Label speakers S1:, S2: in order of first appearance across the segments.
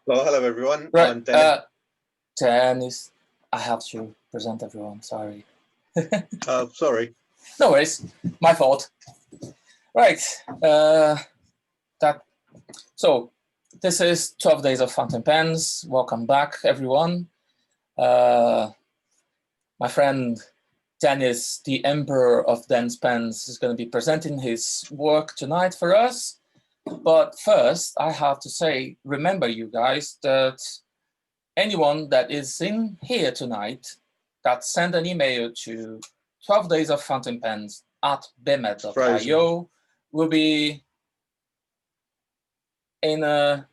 S1: Well, hello everyone.
S2: Right,
S1: I'm Dennis.
S2: Dennis, I have to present everyone. Sorry.
S1: Sorry.
S2: No worries, my fault. Right, that. So this is 12 Days of Fountain Pens. Welcome back, everyone. My friend Dennis, the Emperor of Dense Pens, is going to be presenting his work tonight for us. But first, I have to say, remember, you guys, that anyone that is in here tonight that send an email to 12 days of fountain pens at bemet.io will be in a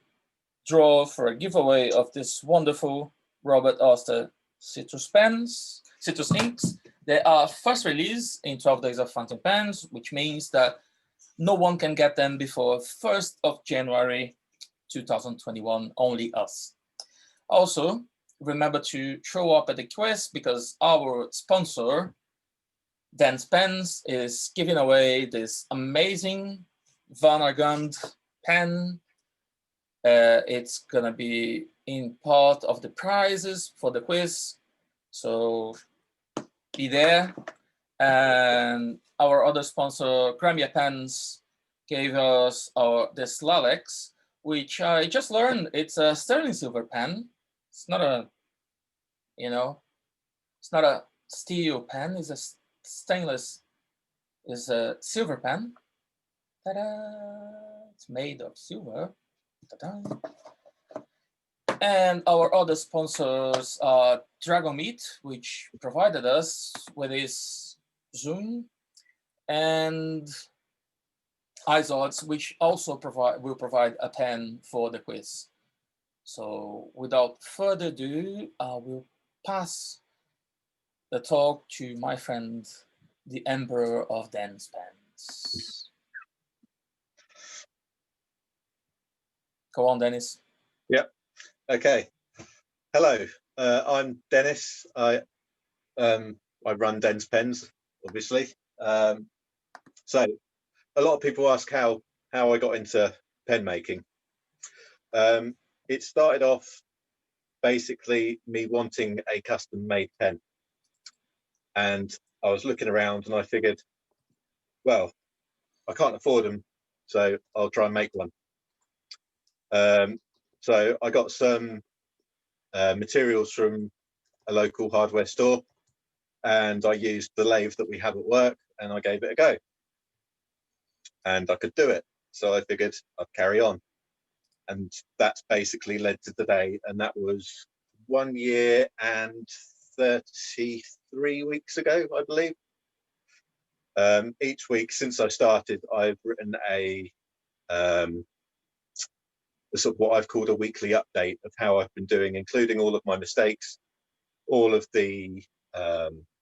S2: draw for a giveaway of this wonderful Robert Oster citrus inks. They are first release in 12 days of fountain pens, which means that no one can get them before 1st of January 2021, only us. Also, remember to show up at the quiz because our sponsor, Dense Pens, is giving away this amazing Van Argand pen. It's gonna be in part of the prizes for the quiz, so be there. And our other sponsor, Gramia Pens, gave us this Lathe, which I just learned it's a sterling silver pen. It's not a, it's not a steel pen. It's a stainless, it's a silver pen. Ta-da! It's made of silver. Ta-da! And our other sponsors are Dragon Meat, which provided us with this Zoom, and Izods, which also will provide a pen for the quiz. So without further ado, I will pass the talk to my friend, the Emperor of Dense Pens. Go on, Dennis.
S1: Yep. Okay. Hello. I'm Dennis. I run Dense Pens, obviously. So a lot of people ask how I got into pen making. It started off basically me wanting a custom made pen, and I was looking around and I figured, well, I can't afford them, so I'll try and make one. So I got some materials from a local hardware store, and I used the lathe that we have at work, and I gave it a go, and I could do it. So I figured I'd carry on, and that's basically led to today, and that was 1 year and 33 weeks ago, I believe. Each week since I started, I've written a sort of what I've called a weekly update of how I've been doing, including all of my mistakes, all of the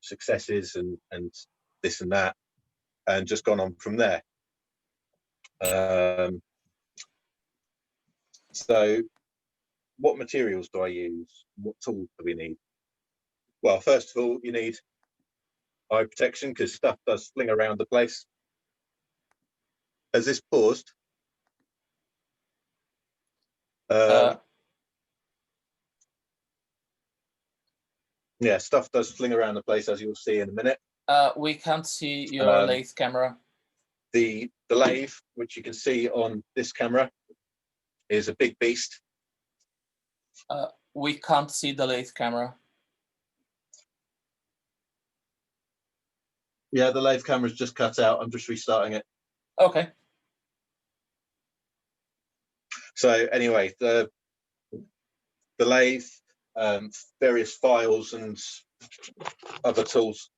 S1: successes, and this and that, and just gone on from there. So what materials do I use? What tools do we need? Well, first of all, you need eye protection because stuff does fling around the place. Has this paused? Yeah, stuff does fling around the place, as you'll see in a minute.
S2: We can't see your lathe camera.
S1: The lathe, which you can see on this camera, is a big beast.
S2: We can't see the lathe camera.
S1: Yeah, the lathe camera's just cut out. I'm just restarting it.
S2: Okay.
S1: So anyway, the lathe, various files and other tools.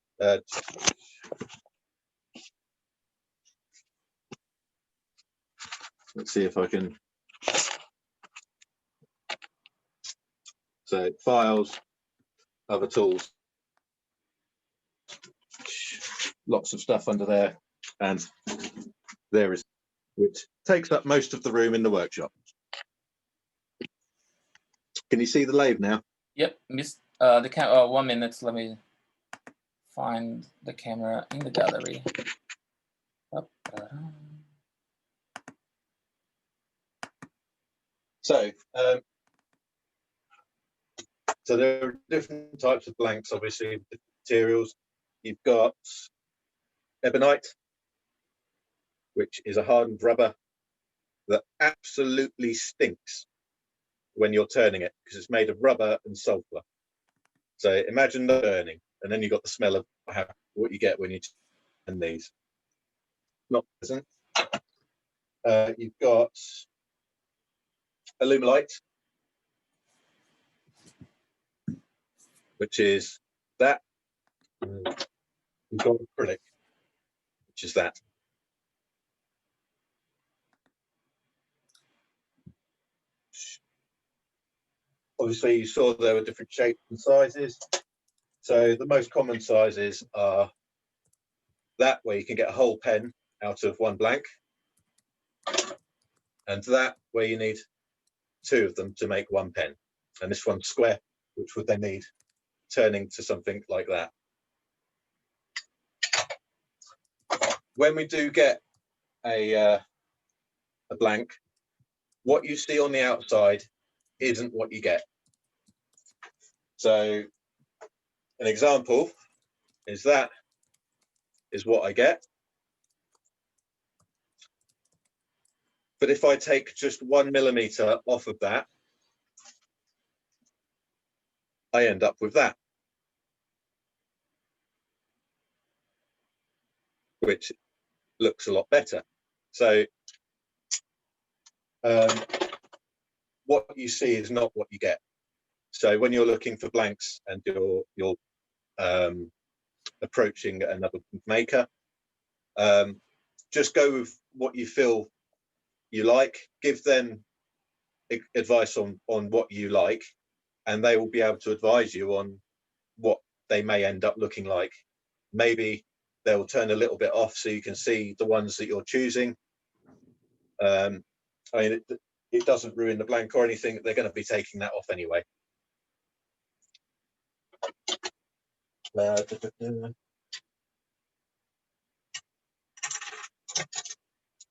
S1: Let's see if I can. So files, other tools, lots of stuff under there, and there is, which takes up most of the room in the workshop. Can you see the lathe now?
S2: Yep. The camera. 1 minute. Let me find the camera in the gallery.
S1: So So there are different types of blanks, obviously, different materials. You've got ebonite, which is a hardened rubber that absolutely stinks when you're turning it because it's made of rubber and sulfur. So imagine the burning, and then you've got the smell of what you get when you turn these. Not pleasant. You've got aluminite, which is that. You've got acrylic, which is that. Obviously, you saw there were different shapes and sizes. So the most common sizes are that, where you can get a whole pen out of one blank, and that, where you need two of them to make one pen. And this one's square, which would then need turning to something like that. When we do get a blank, what you see on the outside isn't what you get. So an example is that is what I get. But if I take just 1 millimeter off of that, I end up with that, which looks a lot better. So what you see is not what you get. So when you're looking for blanks and you're approaching another maker, just go with what you feel you like. Give them advice on what you like, and they will be able to advise you on what they may end up looking like. Maybe they'll turn a little bit off so you can see the ones that you're choosing. I mean, it doesn't ruin the blank or anything. They're going to be taking that off anyway.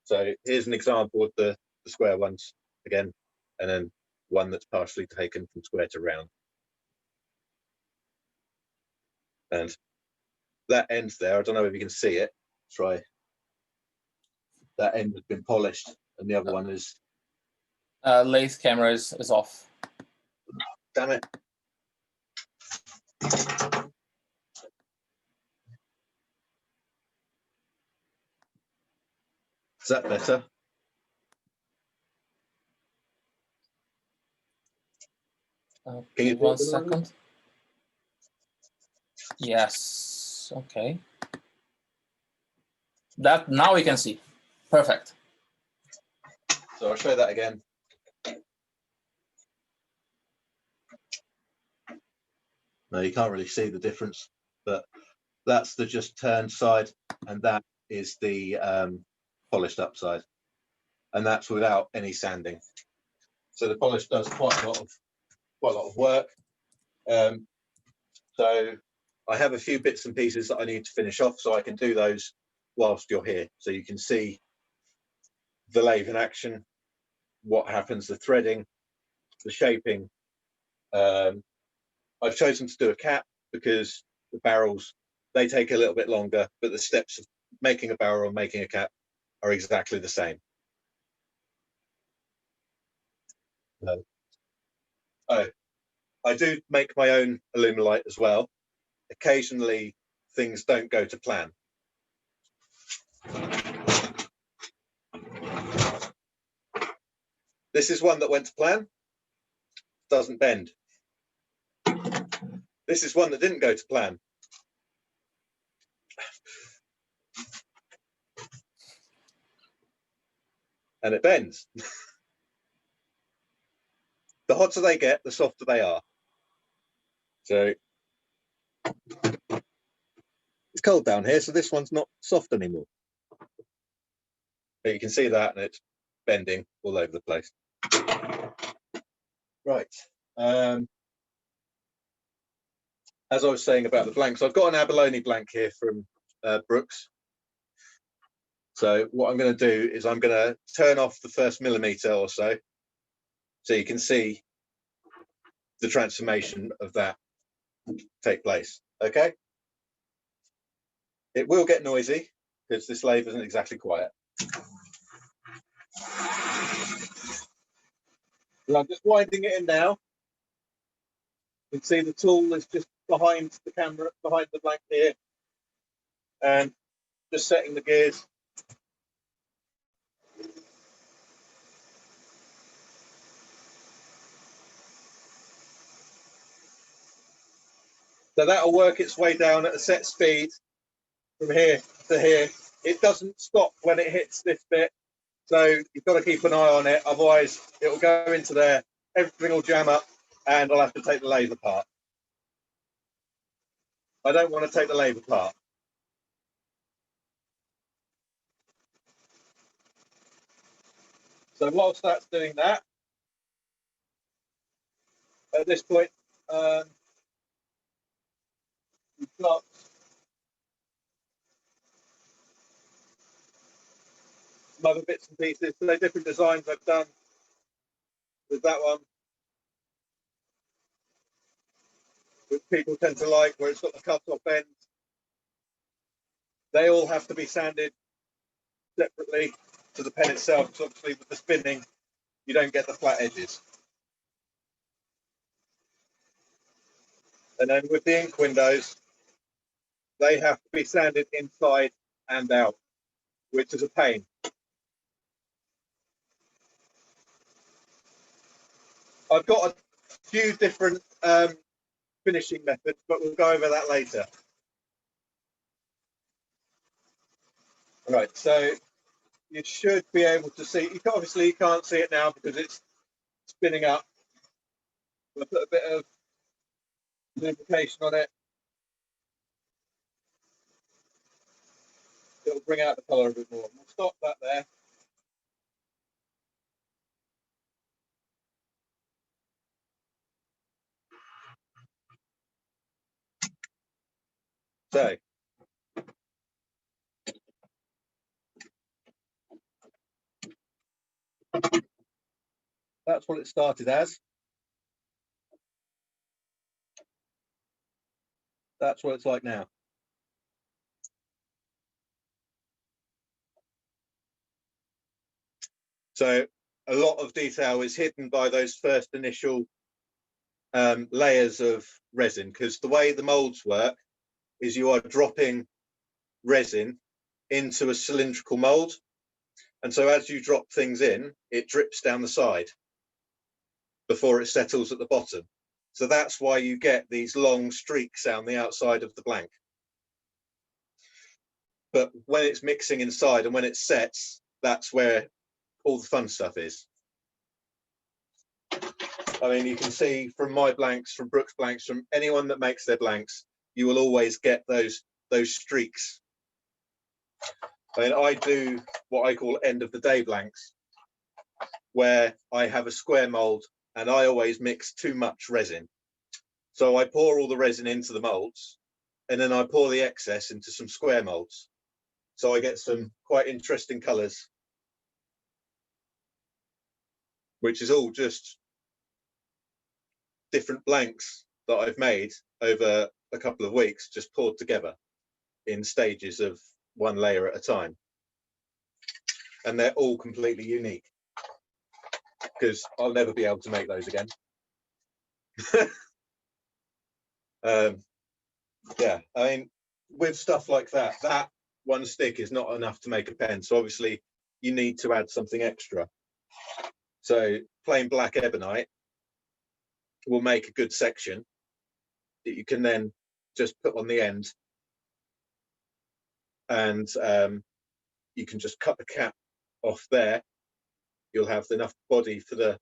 S1: So here's an example of the square ones again, and then one that's partially taken from square to round. And that end there, I don't know if you can see it. Try. That end has been polished, and the other one is.
S2: Lathe camera is off.
S1: Damn it. Is that better?
S2: Okay, 1 second. Yes. Okay. That now we can see. Perfect.
S1: So I'll show that again. No, you can't really see the difference, but that's the just turned side, and that is the polished up side, and that's without any sanding. So the polish does quite a lot of work. So I have a few bits and pieces that I need to finish off, so I can do those whilst you're here, so you can see the lathe in action, what happens, the threading, the shaping. I've chosen to do a cap because the barrels, they take a little bit longer, but the steps of making a barrel and making a cap are exactly the same. Oh, I do make my own aluminite as well. Occasionally things don't go to plan. This is one that went to plan, doesn't bend. This is one that didn't go to plan. And it bends. The hotter they get, the softer they are. So it's cold down here, so this one's not soft anymore. But you can see that, and it's bending all over the place. Right. As I was saying about the blanks, I've got an abalone blank here from Brooks. So what I'm going to do is I'm going to turn off the first millimeter or so you can see the transformation of that take place. Okay, it will get noisy because this lathe isn't exactly quiet. So I'm just winding it in now. You can see the tool is just behind the camera, behind the blank here, and just setting the gears. So that'll work its way down at a set speed from here to here. It doesn't stop when it hits this bit, so you've got to keep an eye on it, otherwise it will go into there, everything will jam up, and I'll have to take the lathe apart. I don't want to take the lathe apart. So whilst that's doing that, at this point, we've got some other bits and pieces. So they're different designs I've done with that one, which people tend to like, where it's got the cut-off end. They all have to be sanded separately to the pen itself, because obviously with the spinning, you don't get the flat edges. And then with the ink windows, they have to be sanded inside and out, which is a pain. I've got a few different finishing methods, but we'll go over that later. Right, so you should be able to see, obviously you can't see it now because it's spinning up. We'll put a bit of lubrication on it. It'll bring out the colour a bit more. We'll stop that there. So that's what it started as. That's what it's like now. So a lot of detail is hidden by those first initial layers of resin, because the way the molds work is you are dropping resin into a cylindrical mold, and so as you drop things in, it drips down the side before it settles at the bottom. So that's why you get these long streaks down the outside of the blank. But when it's mixing inside and when it sets, that's where all the fun stuff is. I mean, you can see from my blanks, from Brooks blanks, from anyone that makes their blanks, you will always get those streaks. I mean, I do what I call end of the day blanks, where I have a square mold and I always mix too much resin. So I pour all the resin into the molds and then I pour the excess into some square molds. So I get some quite interesting colors, which is all just different blanks that I've made over a couple of weeks, just poured together in stages of one layer at a time. And they're all completely unique, because I'll never be able to make those again. Yeah, I mean, with stuff like that, that one stick is not enough to make a pen. So obviously you need to add something extra. So plain black ebonite will make a good section that you can then just put on the end, and you can just cut the cap off there. You'll have enough body for the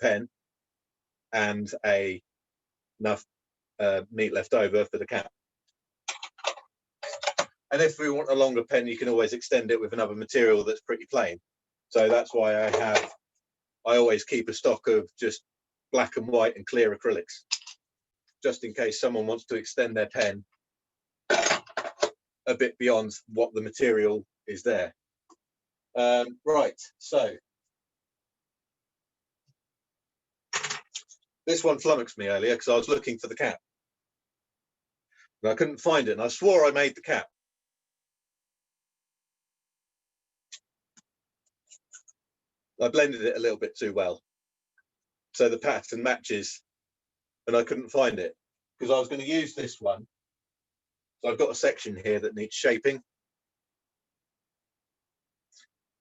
S1: pen and enough meat left over for the cap. And if we want a longer pen, you can always extend it with another material that's pretty plain. So that's why I always keep a stock of just black and white and clear acrylics, just in case someone wants to extend their pen a bit beyond what the material is there. Right, so This one flummoxed me earlier because I was looking for the cap. And I couldn't find it, and I swore I made the cap. I blended it a little bit too well, so the pattern matches, and I couldn't find it because I was going to use this one. So I've got a section here that needs shaping.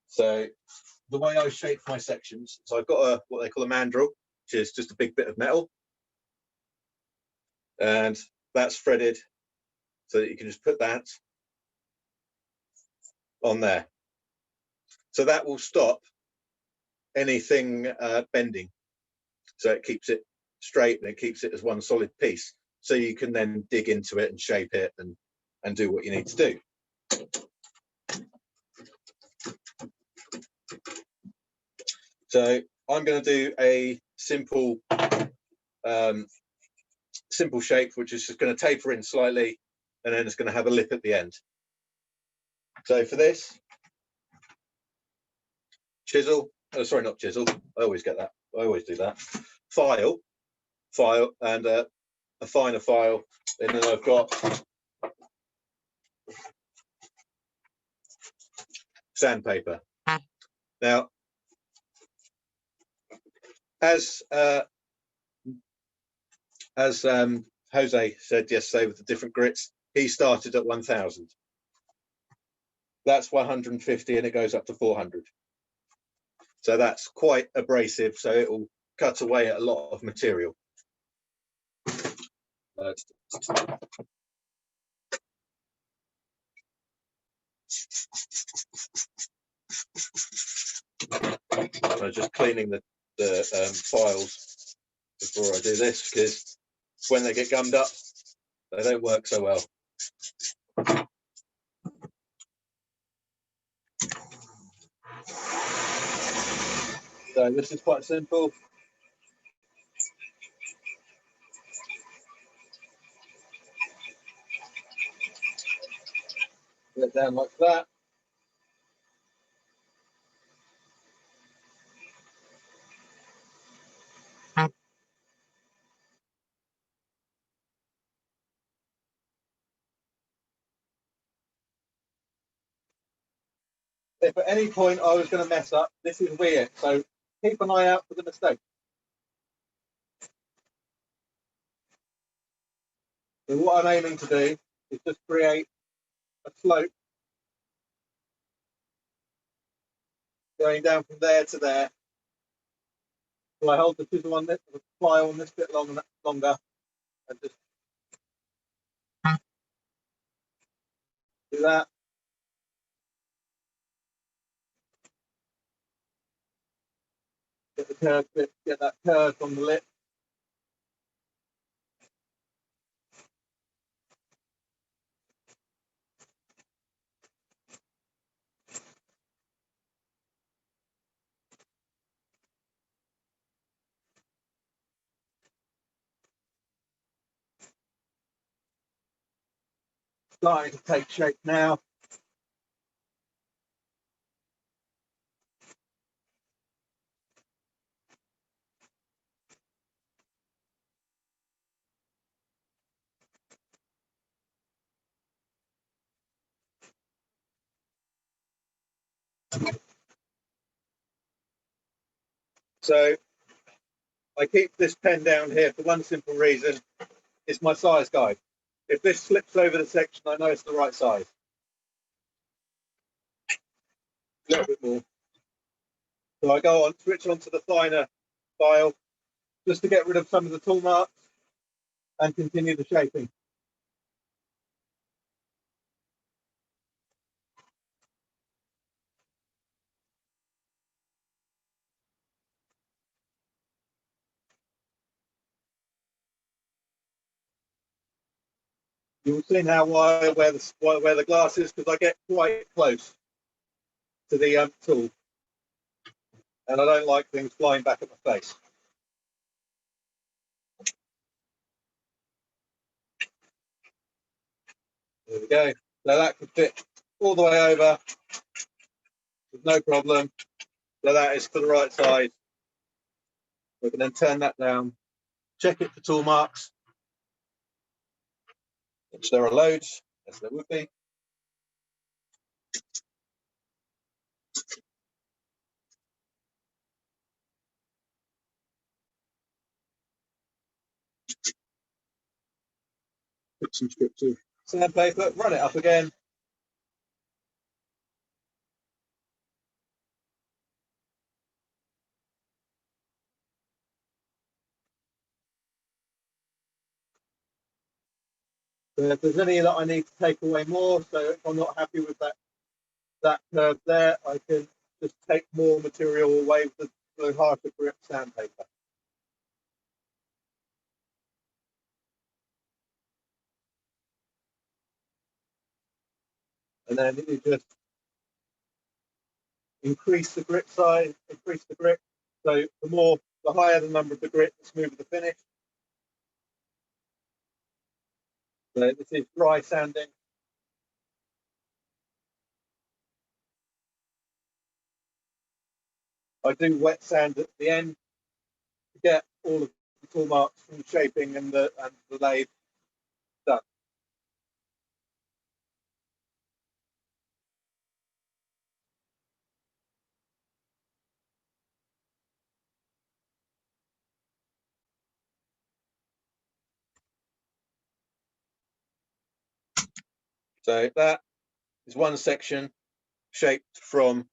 S1: So the way I shape my sections, so I've got what they call a mandrel, which is just a big bit of metal, and that's threaded so that you can just put that on there. So that will stop anything bending. So it keeps it straight and it keeps it as one solid piece. So you can then dig into it and shape it and do what you need to do. So I'm going to do a simple simple shape, which is just going to taper in slightly, and then it's going to have a lip at the end. So for this, chisel, oh sorry, not chisel, I always get that, I always do that, file, and a finer file, and then I've got sandpaper. Now, as Jose said yesterday with the different grits, he started at 1000. That's 150 and it goes up to 400. So that's quite abrasive, so it will cut away at a lot of material. I'm just cleaning the files before I do this, because when they get gummed up, they don't work so well. So this is quite simple. Put it down like that. If at any point I was going to mess up, this is weird. So keep an eye out for the mistake. So what I'm aiming to do is just create a slope going down from there to there. So I hold the chisel on this, the file on this bit longer, and just do that. Get the curve bit, get that curve on the lip. Starting to take shape now. So I keep this pen down here for one simple reason. It's my size guide. If this slips over the section, I know it's the right size. A little bit more. So I go on, switch on to the finer file, just to get rid of some of the tool marks and continue the shaping. You'll see now why I wear the glasses, because I get quite close to the tool, and I don't like things flying back at my face. There we go. So that could fit all the way over with no problem. So that is for the right size. We can then turn that down check it for tool marks, which there are loads, as there would be. Put some strips of sandpaper, run it up again. So if there's any that I need to take away more, so if I'm not happy with that curve there, I can just take more material away with the harsher grip sandpaper. And then you just increase the grip size, increase the grip. So the higher the number of the grip, the smoother the finish. So this is dry sanding. I do wet sand at the end to get all of the tool marks from shaping and the lathe done. So that is one section shaped from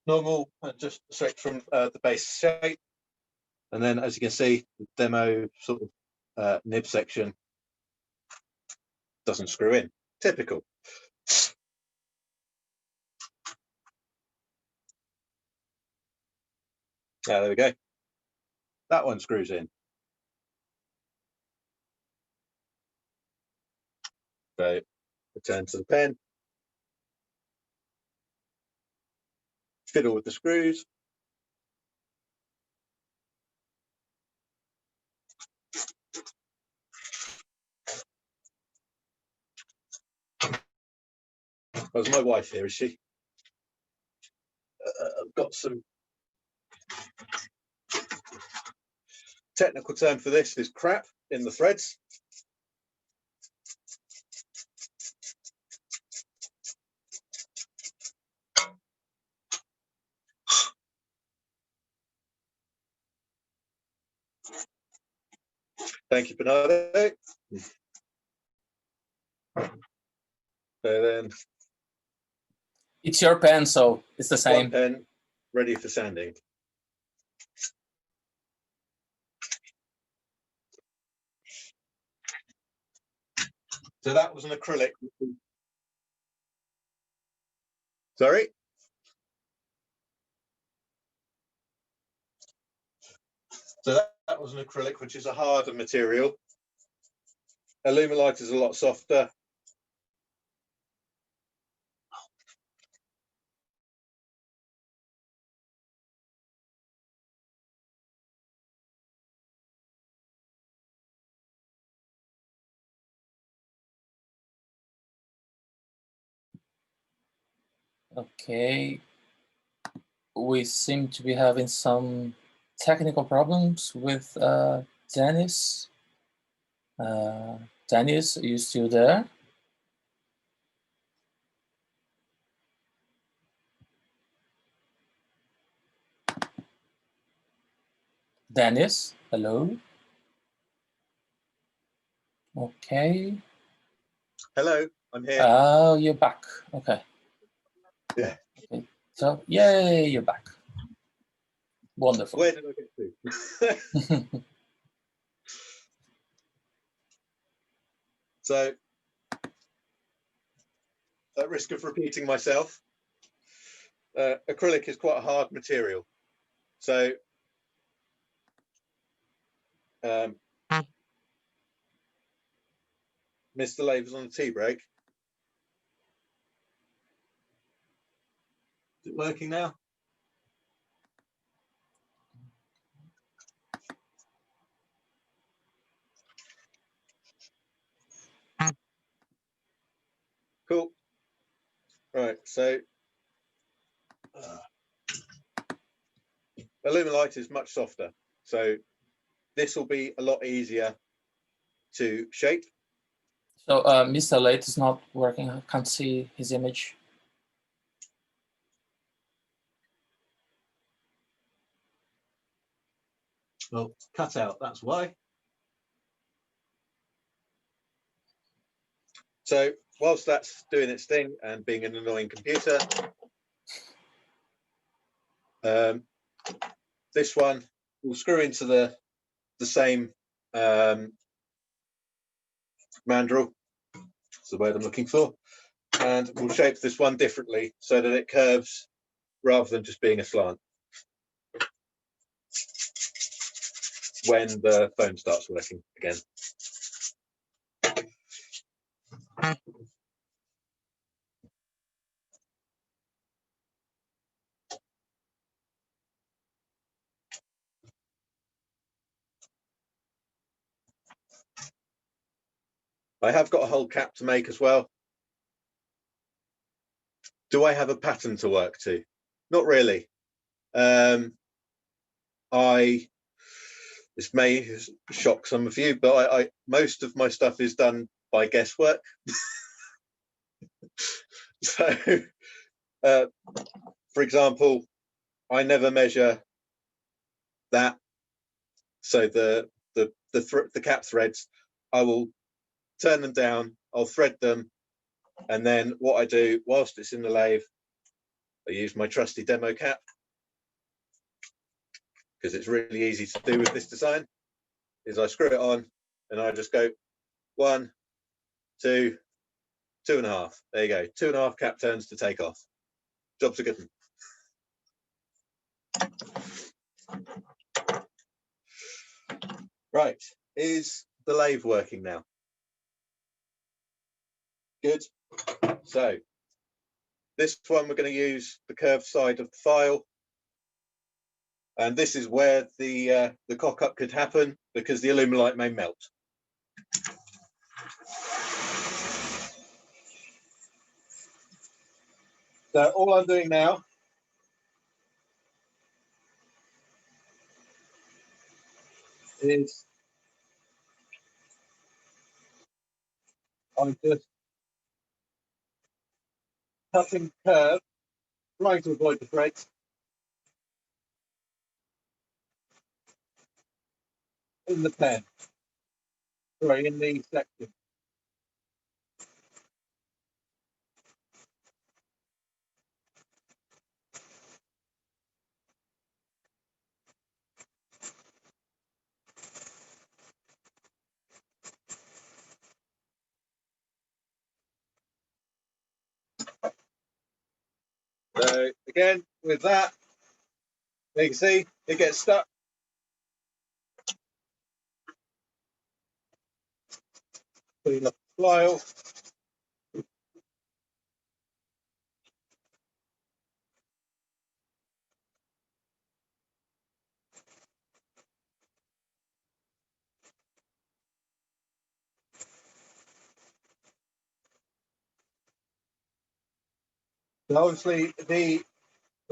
S1: normal, just straight from the base shape. And then, as you can see, the demo sort of nib section doesn't screw in. Typical. There we go. That one screws in. So return to the pen. Fiddle with the screws. Where's my wife here, is she? I've got some technical term for this is crap in the threads. Thank you, Bernardo. So then
S2: It's your pen, so it's the same.
S1: one pen ready for sanding. So that was an acrylic. Sorry? So that was an acrylic, which is a harder material. Illuminite is a lot softer.
S2: Okay. We seem to be having some technical problems with Dennis. Dennis, are you still there? Dennis, hello? Okay.
S1: Hello, I'm here.
S2: Oh, you're back. Okay.
S1: Yeah.
S2: Okay. So, yay, you're back. Wonderful.
S1: Where did I get to? So, at risk of repeating myself, acrylic is quite a hard material. So, Mr. Lathe is on the tea break. Is it working now? Cool. Right, so Alumilite is much softer, so this will be a lot easier to shape.
S2: So Mr. Lathe is not working. I can't see his image.
S1: Well, cut out, that's why. So whilst that's doing its thing and being an annoying computer, this one will screw into the same mandrel, that's the word I'm looking for, and we'll shape this one differently so that it curves rather than just being a slant when the phone starts working again. I have got a whole cap to make as well. Do I have a pattern to work to? Not really. This may shock some of you, but I most of my stuff is done by guesswork. So, for example, I never measure that. So the cap threads, I will turn them down, I'll thread them, and then what I do whilst it's in the lathe, I use my trusty demo cap because it's really easy to do with this design. Is I screw it on and I just go 1, 2, 2.5. There you go, 2.5 cap turns to take off. Job's a good one. Right, is the lathe working now? Good. So this one we're going to use the curved side of the file, and this is where the cock up could happen because the alumilite may melt. So all I'm doing now is I'm just cutting curve, trying to avoid the threads in the pen, sorry, in the section. So again, with that, you can see it gets stuck. Putting up the file. So obviously, the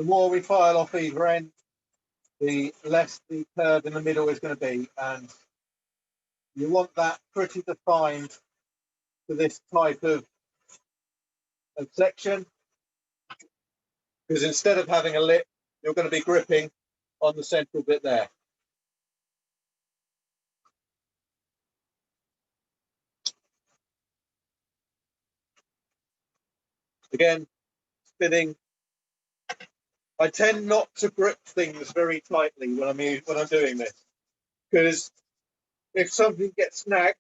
S1: more we file off either end, the less the curve in the middle is going to be, and you want that pretty defined for this type of section, because instead of having a lip, you're going to be gripping on the central bit there. Again, spinning. I tend not to grip things very tightly when I'm doing this, because if something gets snagged,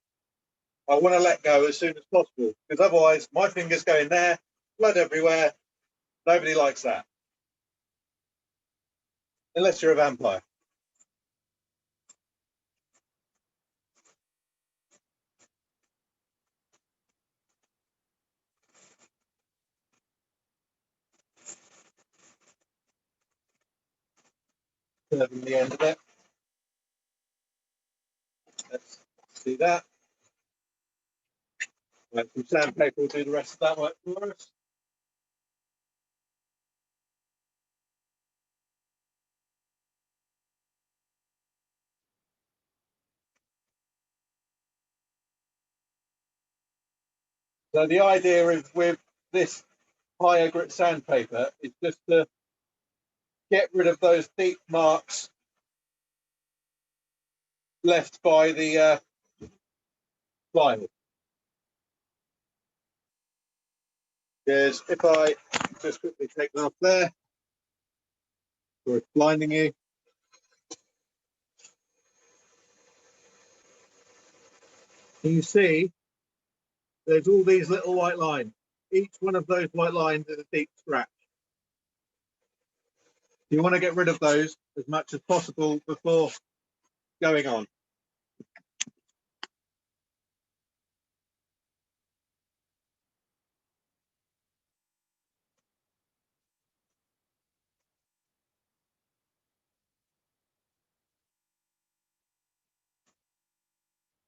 S1: I want to let go as soon as possible, because otherwise my fingers go in there, blood everywhere. Nobody likes that, unless you're a vampire. Curving the end of it. Let's do that. Right, some sandpaper will do the rest of that work for us. So the idea is with this higher grit sandpaper is just to get rid of those deep marks left by the plywood. Because if I just quickly take that off there, or it's blinding you. Can you see there's all these little white lines? Each one of those white lines is a deep scratch. You want to get rid of those as much as possible before going on.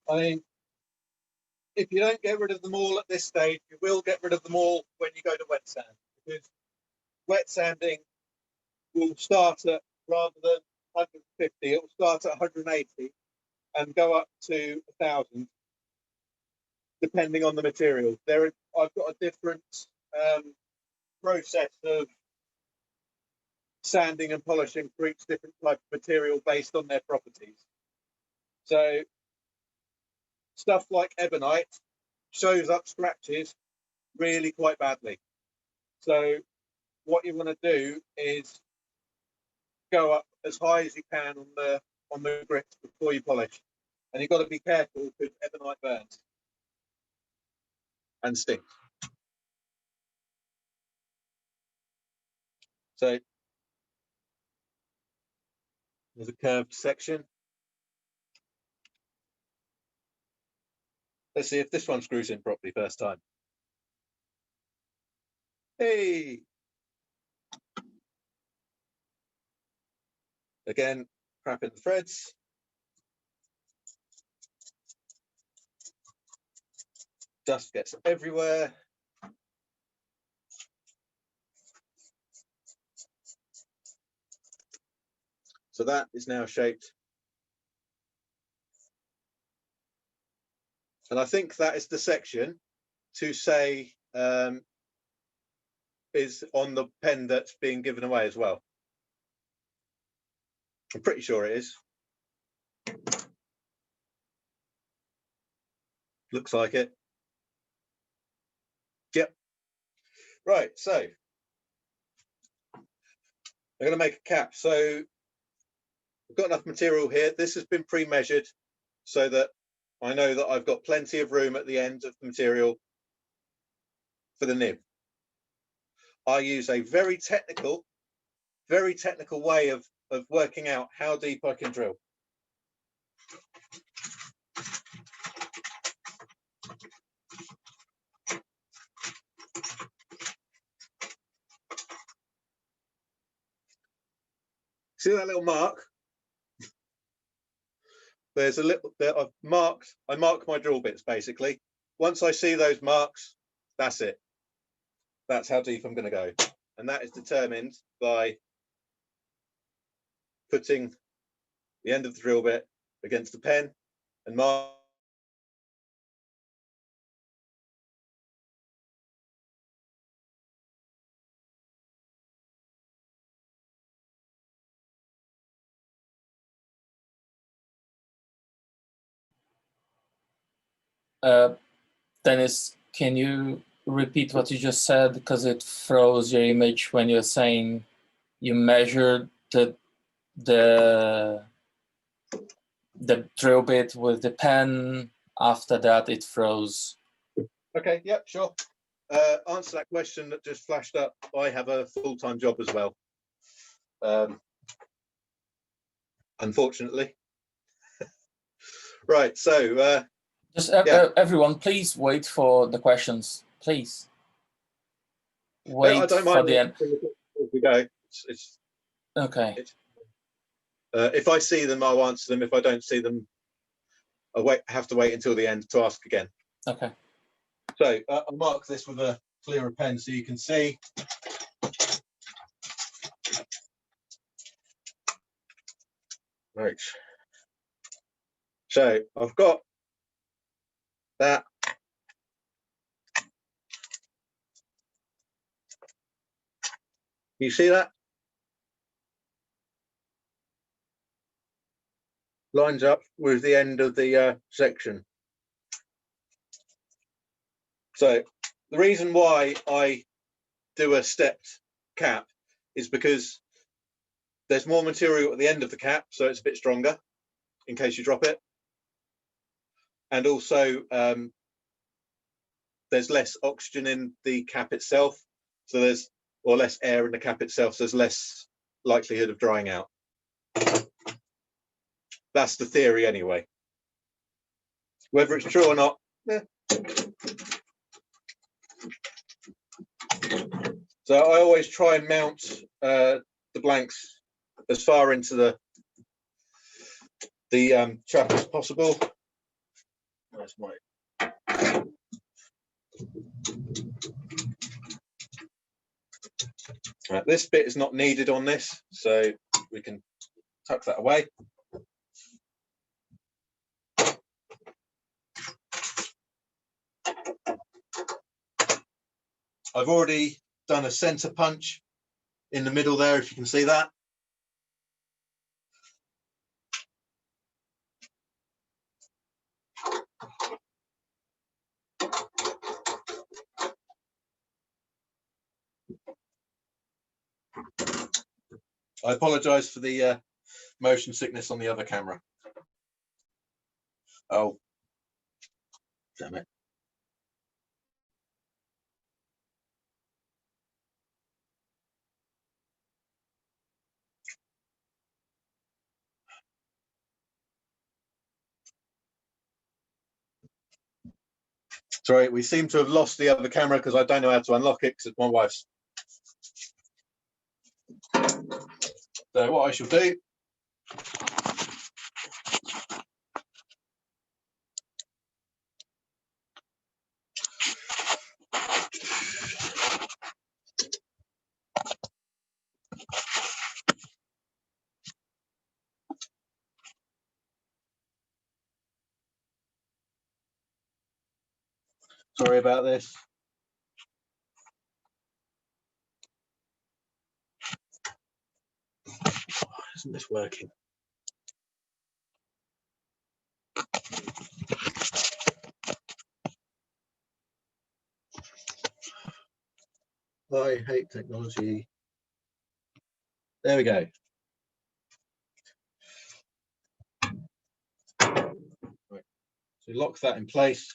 S1: I mean, if you don't get rid of them all at this stage, you will get rid of them all when you go to wet sand, because wet sanding will start at, rather than 150, it will start at 180 and go up to 1,000, depending on the material. I've got a different process of sanding and polishing for each different type of material based on their properties. So stuff like ebonite shows up scratches really quite badly. So what you want to do is go up as high as you can on the grit before you polish, and you've got to be careful because ebonite burns and stinks. So there's a curved section. Let's see if this one screws in properly first time. Hey! Again, crap in the threads. Dust gets everywhere. So that is now shaped. And I think that is the section to say is on the pen that's being given away as well. I'm pretty sure it is. Looks like it. Yep. Right, so I'm going to make a cap. So I've got enough material here. This has been pre-measured so that I know that I've got plenty of room at the end of the material for the nib. I use a very technical way of working out how deep I can drill. See that little mark? There's a little bit I've marked. I mark my drill bits basically. Once I see those marks, that's it. That's how deep I'm going to go. And that is determined by putting the end of the drill bit against the pen and mark.
S2: Dennis, can you repeat what you just said? Because it froze your image when you're saying you measured the drill bit with the pen. After that, it froze.
S1: Okay, yep, sure. Answer that question that just flashed up. I have a full-time job as well. Unfortunately. Right, so
S2: just
S1: yeah.
S2: Everyone, please wait for the questions. Please wait
S1: I don't
S2: for
S1: mind
S2: the end.
S1: as we go. It's
S2: okay.
S1: If I see them, I'll answer them. If I don't see them, I have to wait until the end to ask again.
S2: Okay.
S1: So I'll mark this with a clearer pen so you can see. Right. So I've got that. You see that? Lines up with the end of the section. So the reason why I do a stepped cap is because there's more material at the end of the cap, so it's a bit stronger in case you drop it. And also there's less oxygen in the cap itself, so there's less air in the cap itself, so there's less likelihood of drying out. That's the theory anyway. Whether it's true or not, So I always try and mount the blanks as far into the chap as possible. Where's my... Right, this bit is not needed on this, so we can tuck that away. I've already done a center punch in the middle there, if you can see that. I apologize for the motion sickness on the other camera. Oh, damn it. Sorry, we seem to have lost the other camera because I don't know how to unlock it because it's my wife's. So what I shall do, sorry about this. Why isn't this working? I hate technology. There we go. Right. So lock that in place.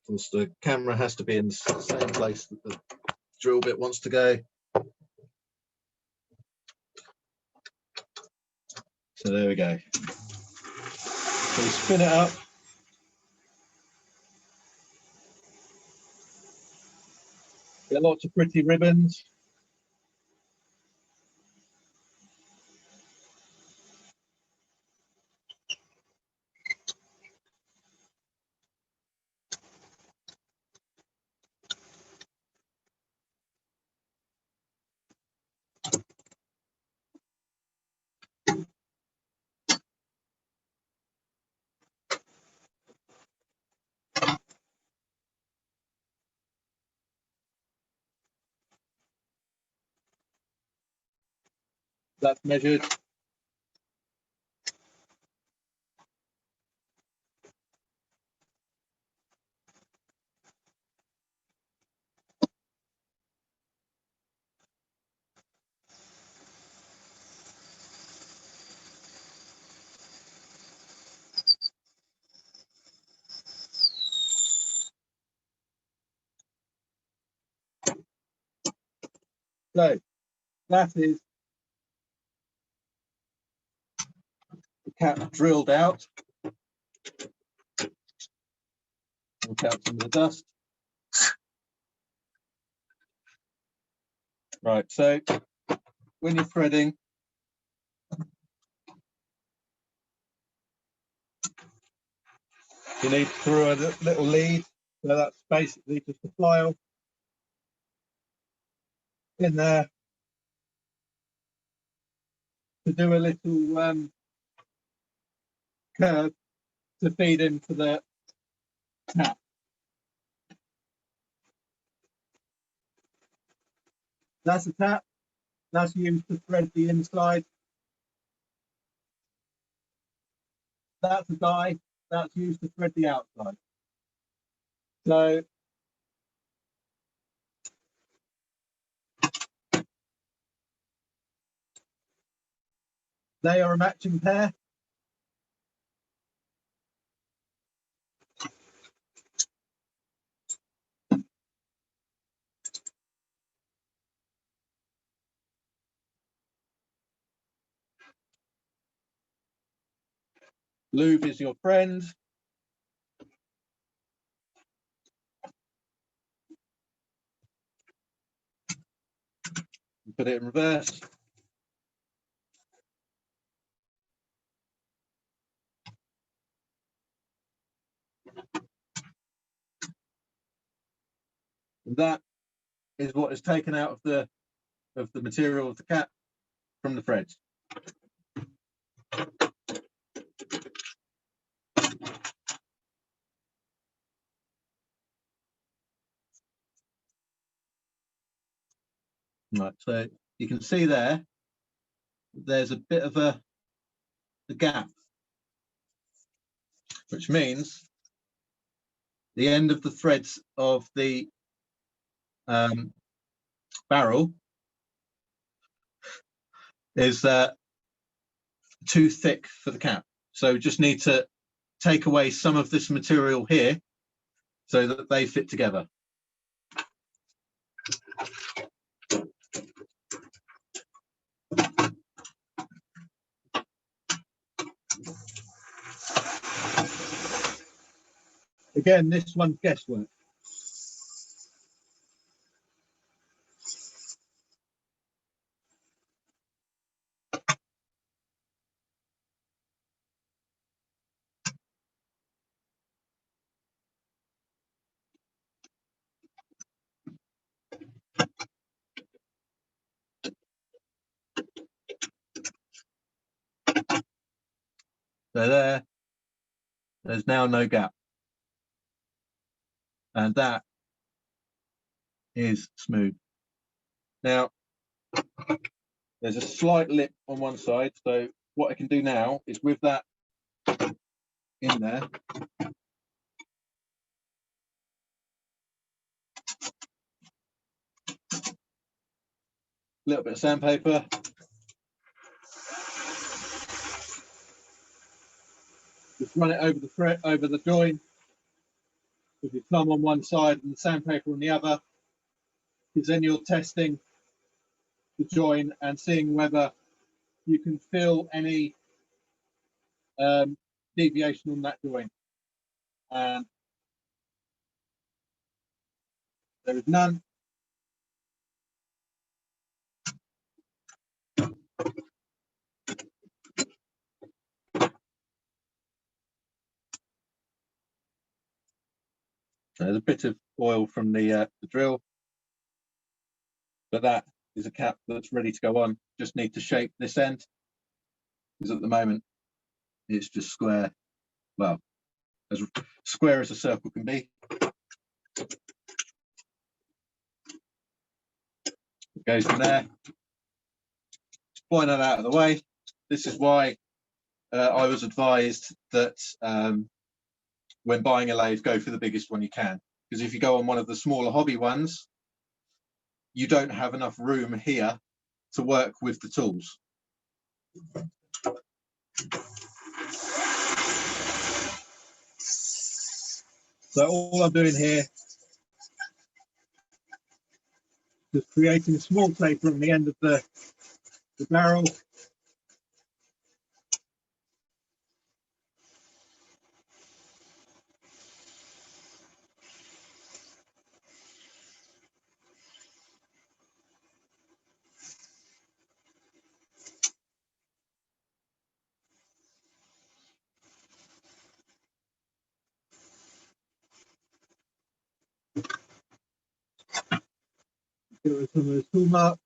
S1: Because the camera has to be in the same place that the drill bit wants to go. So there we go. So we spin it up. Get lots of pretty ribbons. That's measured. So that is the cap drilled out. Look out some of the dust. Right, so when you're threading, you need to throw a little lead. So that's basically just a file in there to do a little curve to feed into the cap. That's a tap. That's used to thread the inside. That's a die. That's used to thread the outside. So they are a matching pair. Lube is your friend. Put it in reverse. And that is what is taken out of the material of the cap from the threads. Right, so you can see there's a bit of a gap, which means the end of the threads of the barrel is too thick for the cap. So just need to take away some of this material here so that they fit together. Again, this one's guesswork. So there's now no gap. And that is smooth. Now, there's a slight lip on one side. So what I can do now is with that in there, a little bit of sandpaper. Just run it over the thread, over the join, with your thumb on one side and the sandpaper on the other, because then you're testing the join and seeing whether you can feel any deviation on that join. And there is none. There's a bit of oil from the drill, but that is a cap that's ready to go on. Just need to shape this end, because at the moment it's just square, well, as square as a circle can be. It goes from there. Point that out of the way. This is why I was advised that when buying a lathe, go for the biggest one you can, because if you go on one of the smaller hobby ones, you don't have enough room here to work with the tools. So all I'm doing here is creating a small taper on the end of the barrel. Some of the tool mark.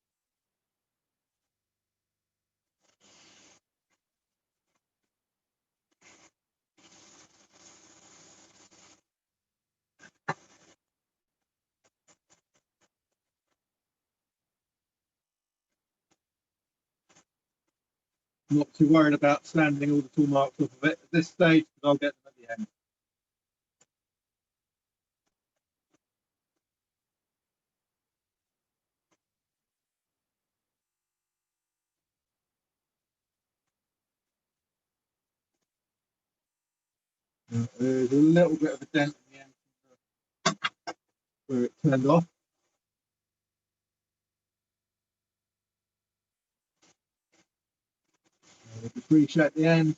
S1: not too worried about sanding all the tool marks off of it at this stage, because I'll get them at the end. There's a little bit of a dent in the end where it turned off. Just reshape the end,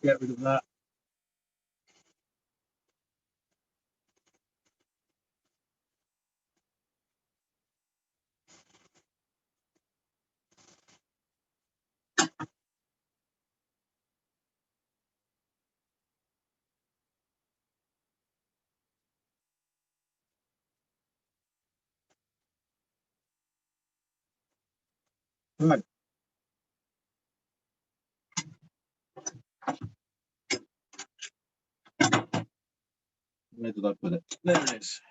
S1: get rid of that. Right. Where did I put it? There it is.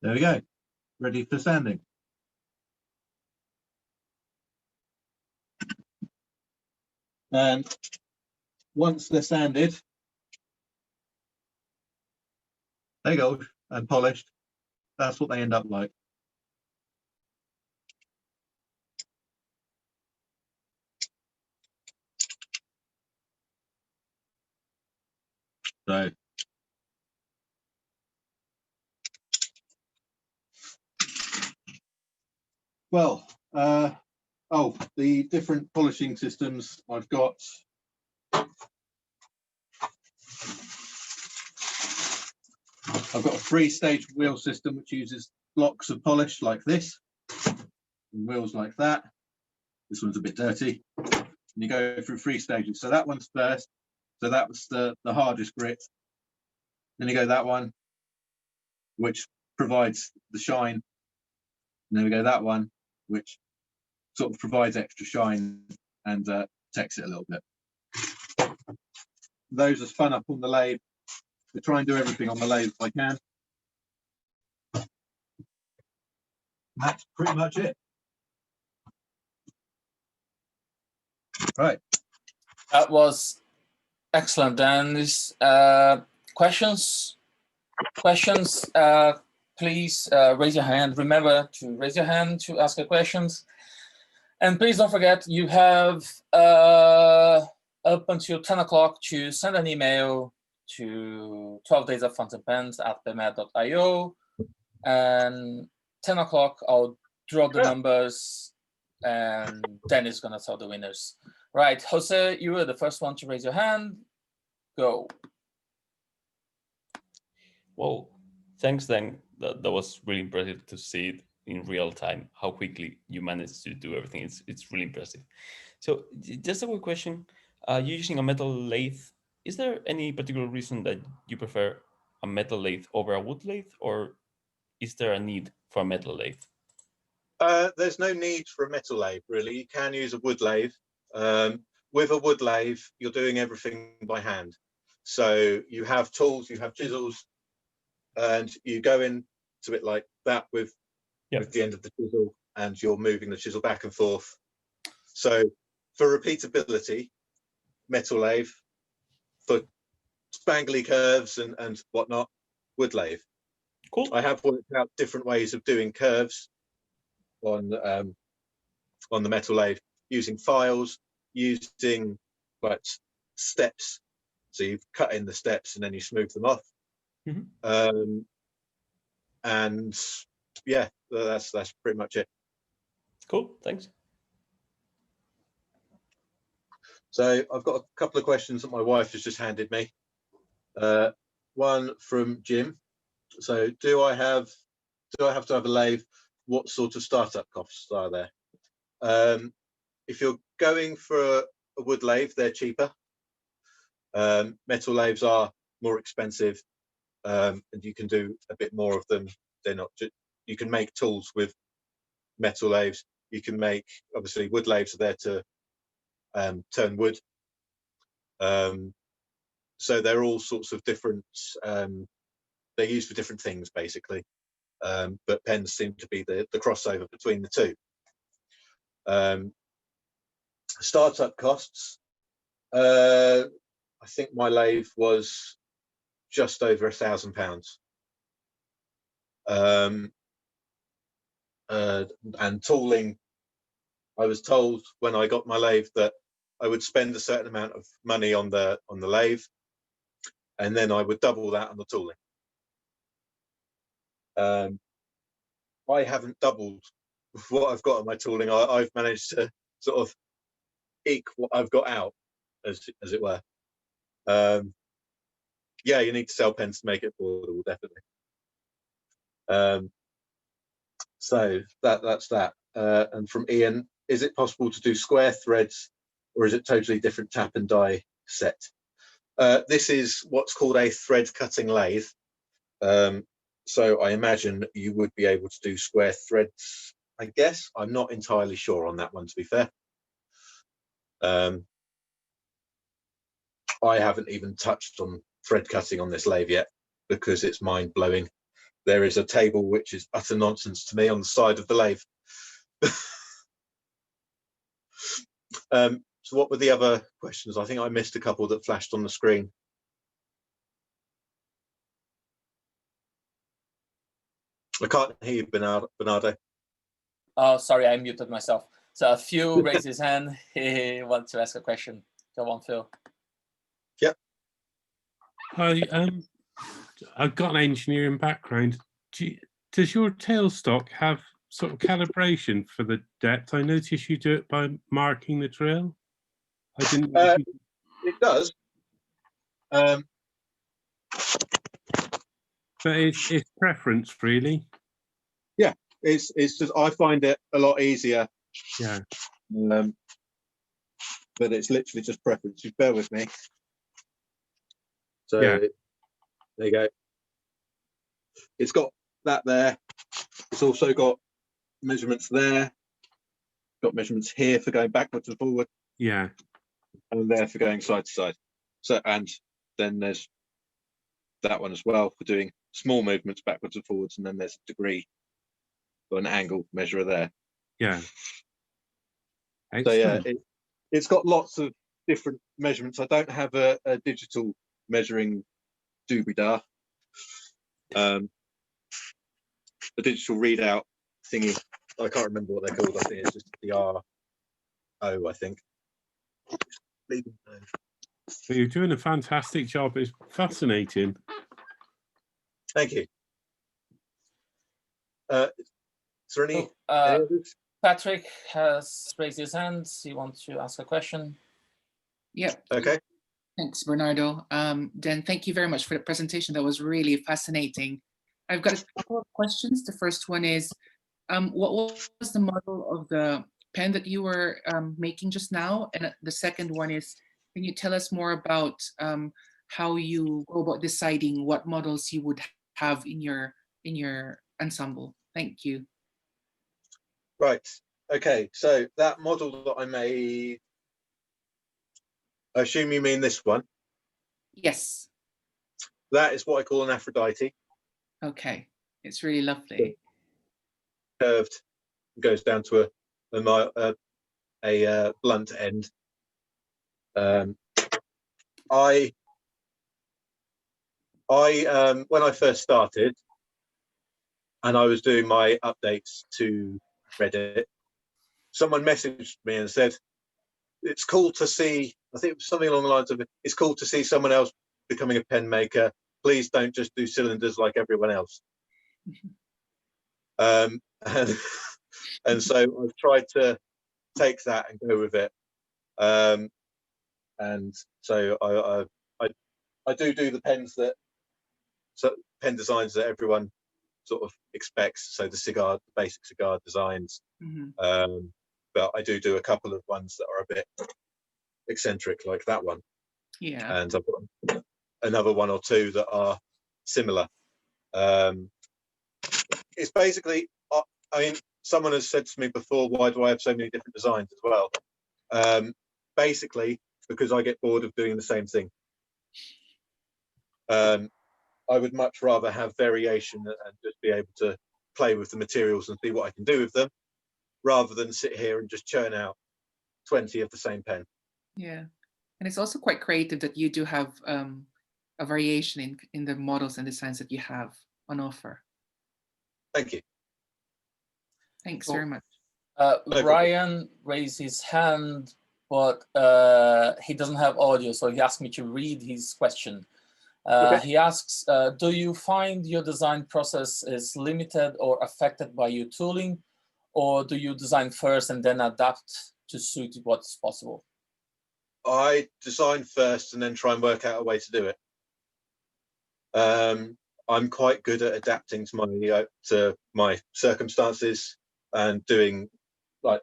S1: There we go. Ready for sanding. And once they're sanded, they go and polished. That's what they end up like. So well, oh, the different polishing systems I've got. I've got a 3-stage wheel system which uses blocks of polish like this, and wheels like that. This one's a bit dirty. And you go through 3 stages. So that one's first. So that was the hardest grit. Then you go that one, which provides the shine. And then we go that one, which sort of provides extra shine and protects it a little bit. Those are spun up on the lathe. I try and do everything on the lathe if I can. That's pretty much it. Right.
S2: That was excellent, Dennis. Questions? Please raise your hand. Remember to raise your hand to ask a questions. And please don't forget, you have up until 10 o'clock to send an email to 12daysoffountainpens@pmed.io. And 10 o'clock, I'll draw the numbers and Dennis is going to tell the winners. Right, Jose, you were the first one to raise your hand. Go.
S3: Well, thanks, Dan. That was really impressive to see it in real time, how quickly you managed to do everything. It's really impressive. So just a quick question. You're using a metal lathe. Is there any particular reason that you prefer a metal lathe over a wood lathe, or is there a need for a metal lathe?
S1: There's no need for a metal lathe, really. You can use a wood lathe. With a wood lathe, you're doing everything by hand. So you have tools, you have chisels, and you go into it like that with the end of the chisel, and you're moving the chisel back and forth. So for repeatability, metal lathe. For spangly curves and whatnot, wood lathe.
S3: Cool.
S1: I have worked out different ways of doing curves on the metal lathe, using files, using like steps. So you cut in the steps and then you smooth them off.
S3: Mm-hmm.
S1: And yeah, that's pretty much it.
S3: Cool, thanks.
S1: So I've got a couple of questions that my wife has just handed me. One from Jim. So do I have to have a lathe? What sort of startup costs are there? If you're going for a wood lathe, they're cheaper. Metal lathes are more expensive, and you can do a bit more of them. They're not just, you can make tools with metal lathes. You can make, obviously, wood lathes are there to turn wood. So they're all sorts of different, they're used for different things, basically. but pens seem to be the crossover between the two. Startup costs. I think my lathe was just over £1,000. And tooling, I was told when I got my lathe that I would spend a certain amount of money on the lathe, and then I would double that on the tooling. I haven't doubled what I've got on my tooling. I've managed to sort of eke what I've got out, as it were. Yeah, you need to sell pens to make it affordable, definitely. So that's that. And from Ian, is it possible to do square threads, or is it totally different tap and die set? This is what's called a thread cutting lathe. So I imagine you would be able to do square threads, I guess. I'm not entirely sure on that one, to be fair. I haven't even touched on thread cutting on this lathe yet because it's mind blowing. There is a table which is utter nonsense to me on the side of the lathe. So what were the other questions? I think I missed a couple that flashed on the screen. I can't hear you, Bernardo.
S2: Oh, sorry, I muted myself. So Phil raised his hand. He wants to ask a question. Go on, Phil.
S1: Yep.
S4: I've got an engineering background. Does your tailstock have sort of calibration for the depth? I notice you do it by marking the drill. I didn't.
S1: It does.
S4: But it's preference, really.
S1: Yeah, it's just I find it a lot easier.
S4: Yeah.
S1: But it's literally just preference. You bear with me. So
S4: yeah.
S1: There you go. It's got that there. It's also got measurements there. Got measurements here for going backwards and forward.
S4: Yeah.
S1: And there for going side to side. So, and then there's that one as well for doing small movements backwards and forwards, and then there's a degree or an angle measurer there.
S4: Yeah.
S1: Excellent. So yeah, it's got lots of different measurements. I don't have a digital measuring doobie-da. The digital readout thingy, I can't remember what they're called. I think it's just the RO, I think.
S4: So you're doing a fantastic job. It's fascinating.
S1: Thank you. Is there any others?
S2: Patrick has raised his hand. He wants to ask a question.
S5: Yeah.
S1: Okay.
S5: Thanks, Bernardo. Dan, thank you very much for the presentation. That was really fascinating. I've got a couple of questions. The first one is, what was the model of the pen that you were making just now? And the second one is, can you tell us more about how you go about deciding what models you would have in your ensemble? Thank you.
S1: Right. Okay. So that model that I made, I assume you mean this one?
S5: Yes.
S1: That is what I call an Aphrodite.
S5: Okay. It's really lovely.
S1: Curved, goes down to a blunt end. When I first started, and I was doing my updates to Reddit, someone messaged me and said, it's cool to see, I think it was something along the lines of, it's cool to see someone else becoming a pen maker. Please don't just do cylinders like everyone else. And so I've tried to take that and go with it. And so I do the pens that, so pen designs that everyone sort of expects. So the basic cigar designs.
S5: Mm-hmm.
S1: But I do a couple of ones that are a bit eccentric, like that one.
S5: Yeah.
S1: And I've got another one or two that are similar. It's basically, I mean, someone has said to me before, why do I have so many different designs as well? Basically, because I get bored of doing the same thing. I would much rather have variation and just be able to play with the materials and see what I can do with them, rather than sit here and just churn out 20 of the same pen.
S5: Yeah, and it's also quite creative that you do have a variation in the models and designs that you have on offer.
S1: Thank you.
S5: Thanks
S2: Cool.
S5: very much.
S1: problem.
S2: Ryan raised his hand, but he doesn't have audio, so he asked me to read his question.
S1: Okay.
S2: He asks, do you find your design process is limited or affected by your tooling, or do you design first and then adapt to suit what's possible?
S1: I design first and then try and work out a way to do it. I'm quite good at adapting to my circumstances and doing, like,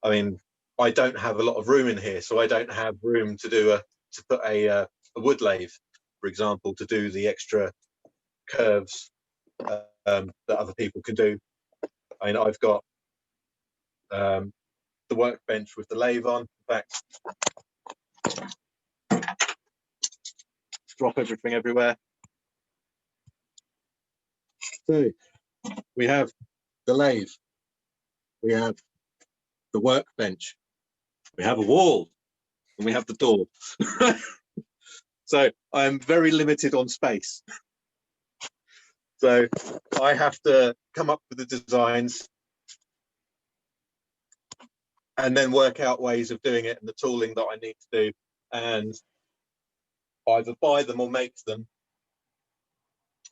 S1: I mean, I don't have a lot of room in here, so I don't have room to put a wood lathe, for example, to do the extra curves that other people can do. I mean, I've got the workbench with the lathe on. In fact, drop everything everywhere. So we have the lathe, we have the workbench, we have a wall, and we have the door. So I'm very limited on space. So I have to come up with the designs and then work out ways of doing it and the tooling that I need to do, and either buy them or make them.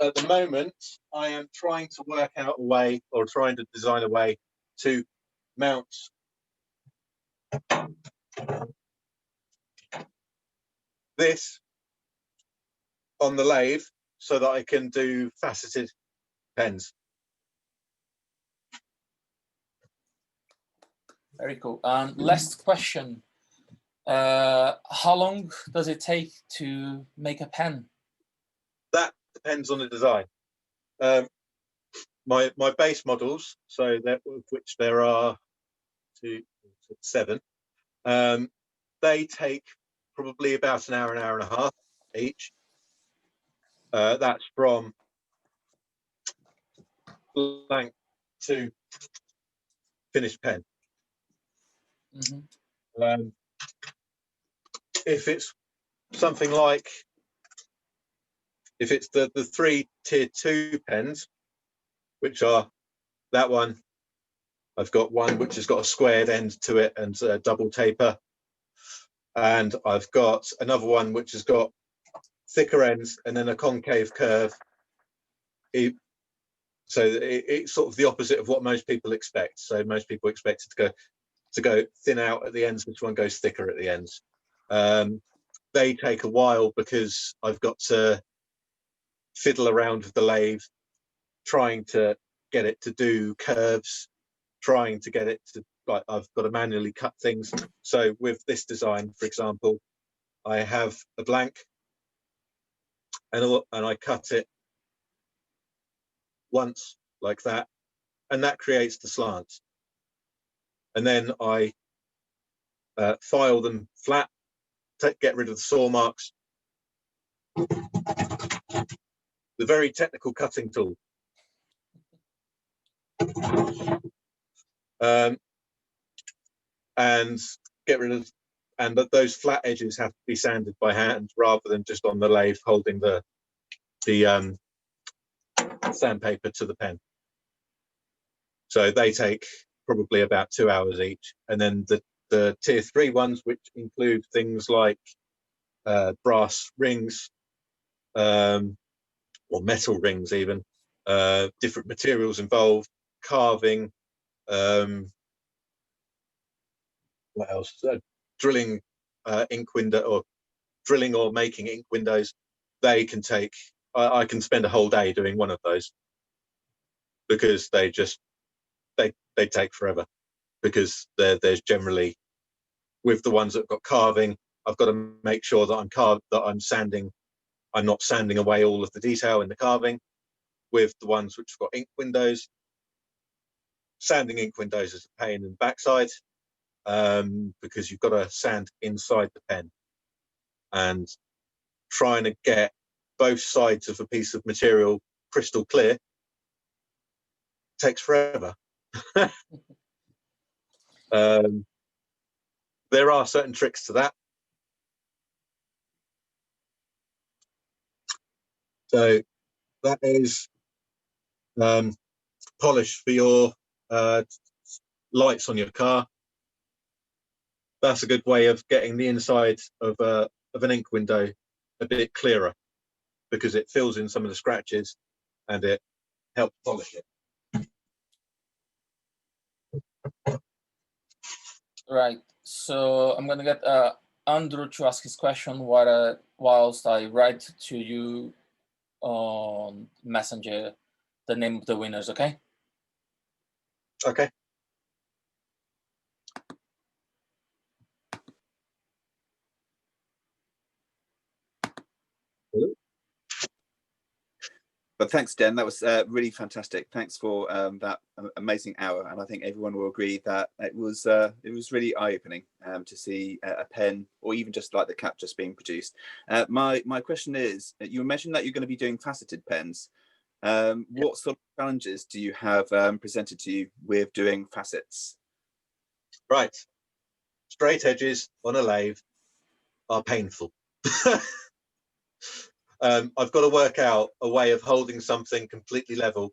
S1: At the moment, I am trying to work out a way, or trying to design a way to mount this on the lathe so that I can do faceted pens.
S2: Very cool. Last question. How long does it take to make a pen?
S1: That depends on the design. My base models, so that of which there are 7, they take probably about an hour and a half each. That's from blank to finished pen.
S2: Mm-hmm.
S1: If it's something like, if it's the 3 tier 2 pens, which are that one, I've got one which has got a squared end to it and a double taper, and I've got another one which has got thicker ends and then a concave curve. So it's sort of the opposite of what most people expect. So most people expect it to go thin out at the ends. This one goes thicker at the ends. They take a while because I've got to fiddle around with the lathe, trying to get it to do curves, trying to get it to, like, I've got to manually cut things. So with this design, for example, I have a blank and I cut it once like that, and that creates the slants. And then I file them flat, get rid of the saw marks. The very technical cutting tool. And get rid of, and those flat edges have to be sanded by hand rather than just on the lathe holding the sandpaper to the pen. So they take probably about 2 hours each. And then the tier 3 ones, which include things like brass rings, or metal rings even, different materials involved, carving, what else? Drilling ink window, or drilling or making ink windows. They can take, I can spend a whole day doing one of those, because they take forever, because there's generally, with the ones that got carving, I've got to make sure that I'm not sanding away all of the detail in the carving. With the ones which have got ink windows, sanding ink windows is a pain in the backside, because you've got to sand inside the pen, and trying to get both sides of a piece of material crystal clear takes forever. There are certain tricks to that. So that is polish for your lights on your car. That's a good way of getting the inside of an ink window a bit clearer, because it fills in some of the scratches and it helps polish it.
S2: Right. So I'm gonna get Andrew to ask his question whilst I write to you on Messenger the name of the winners. Okay.
S1: Okay.
S6: But thanks, Den. That was really fantastic. Thanks for that amazing hour, and I think everyone will agree that it was really eye-opening to see a pen, or even just like the cap just being produced. My question is, you mentioned that you're going to be doing faceted pens. What sort of challenges do you have presented to you with doing facets?
S1: Right. Straight edges on a lathe are painful. I've got to work out a way of holding something completely level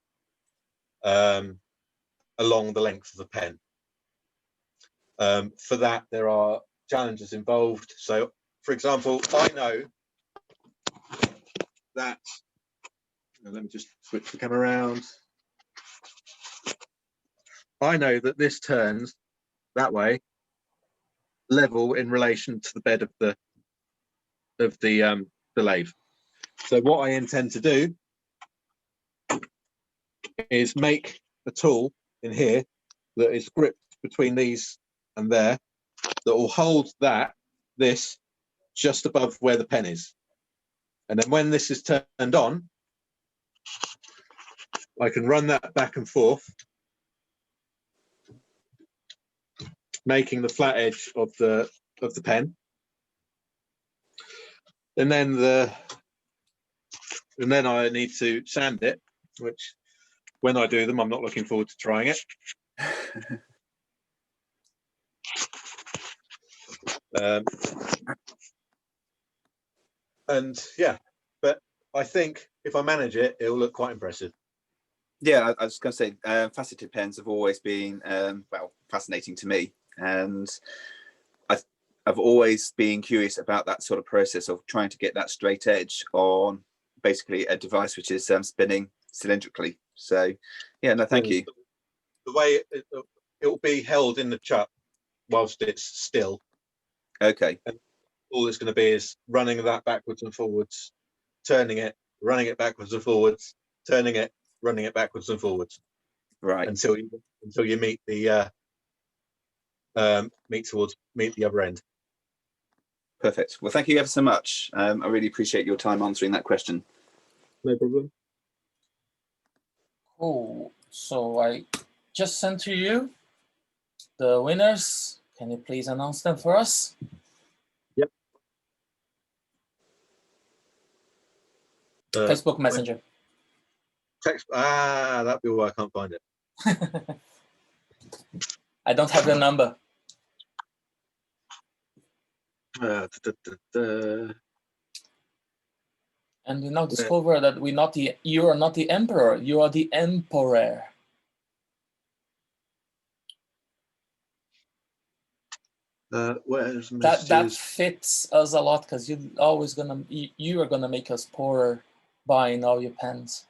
S1: along the length of the pen. For that, there are challenges involved. So, for example, I know that, let me just switch the camera around. I know that this turns that way, level in relation to the bed of the lathe. So what I intend to do is make a tool in here that is gripped between these and there, that will hold this just above where the pen is. And then when this is turned on, I can run that back and forth, making the flat edge of the pen. And then I need to sand it, which when I do them, I'm not looking forward to trying it. And yeah, but I think if I manage it, it'll look quite impressive.
S6: Yeah, I was going to say, faceted pens have always been well, fascinating to me, and I've always been curious about that sort of process of trying to get that straight edge on basically a device which is spinning cylindrically. So yeah, no, thank you.
S1: The way it will be held in the chuck whilst it's still.
S6: Okay.
S1: And all it's going to be is running that backwards and forwards, turning it, running it backwards and forwards, turning it, running it backwards and forwards.
S6: Right.
S1: Until you meet the meet the other end.
S6: Perfect. Well, thank you ever so much. I really appreciate your time answering that question.
S1: No problem.
S2: Cool. So I just sent to you the winners. Can you please announce them for us?
S1: Yep.
S2: Facebook Messenger.
S1: Text. That'd be why I can't find it.
S2: I don't have your number. And you now discover that you are not the emperor, you are the emperor.
S1: Where's
S2: that fits us a lot, because you are gonna make us poorer buying all your pens.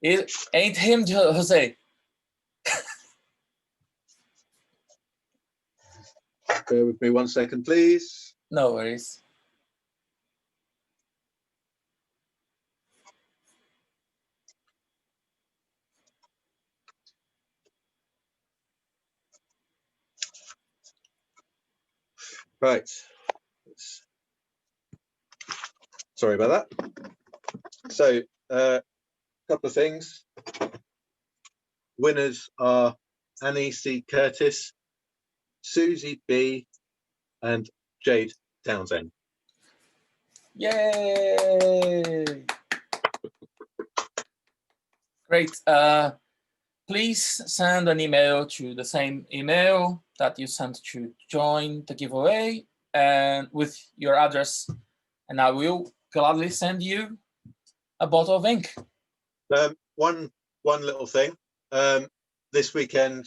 S2: It ain't him, Jose.
S1: Bear with me 1 second, please.
S2: No worries.
S1: Right. Sorry about that. So, a couple of things. Winners are Annie C. Curtis, Susie B, and Jade Townsend.
S2: Yay! Great. please send an email to the same email that you sent to join the giveaway and with your address, and I will gladly send you a bottle of ink.
S1: One little thing. This weekend,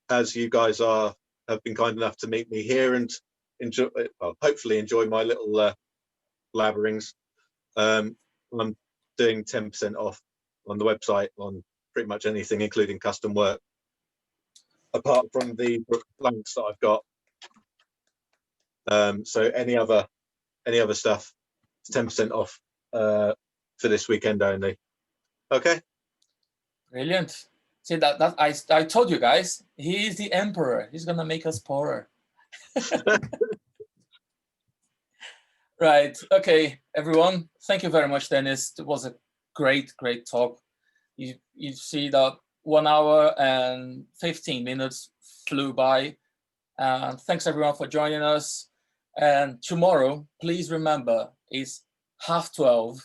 S1: as you guys have been kind enough to meet me here and enjoy, well, hopefully enjoy my little blabberings. I'm doing 10% off on the website on pretty much anything, including custom work, apart from the blanks that I've got. So any other stuff, it's 10% off for this weekend only. Okay.
S2: Brilliant. See that I told you guys, he is the emperor. He's gonna make us poorer. Right. Okay, everyone. Thank you very much, Dennis. It was a great talk. You see that 1 hour and 15 minutes flew by. And thanks everyone for joining us. And tomorrow, please remember, it's 12:30.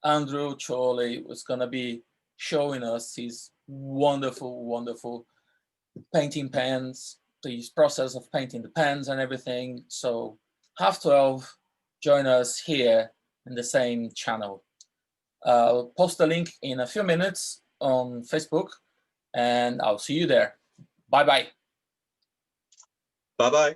S2: Andrew Chorley was gonna be showing us his wonderful painting pens, the process of painting the pens and everything. So 12:30, join us here in the same channel. I'll post the link in a few minutes on Facebook, and I'll see you there. Bye-bye.
S1: Bye-bye.